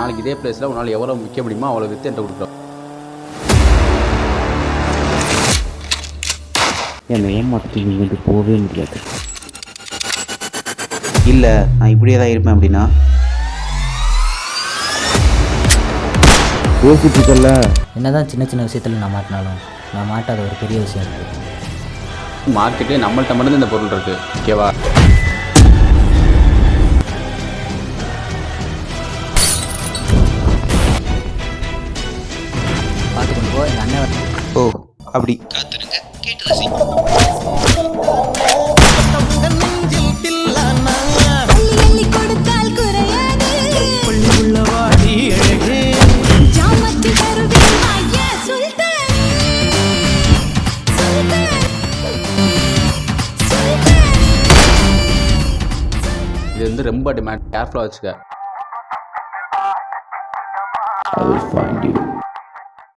நாளைக்கு இதே பிளேஸில் உன்னால் எவ்வளோ விற்க முடியுமோ அவ்வளோ விற்று என்கிட்ட கொடுக்குறோம். என்னை ஏமாற்றி இங்கிருந்து போகவே முடியாது. இல்லை நான் இப்படியே தான் இருப்பேன் அப்படின்னா யோசிச்சுக்கல. என்னதான் சின்ன சின்ன விஷயத்தில் நான் மாட்டினாலும் நான் மாட்டாத ஒரு பெரிய விஷயம் இருக்குது. மார்க்கெட்டே நம்மள்ட்ட மட்டும்தான் இந்த பொருள் இருக்குது. ஓகேவா? பார்த்துக்கொண்டு போ. எங்கள் அண்ணன் ஓ அப்படி இது வந்து ரொம்ப டிமாண்ட். கேர்ஃபுல்லாக வச்சுக்க. I will find you.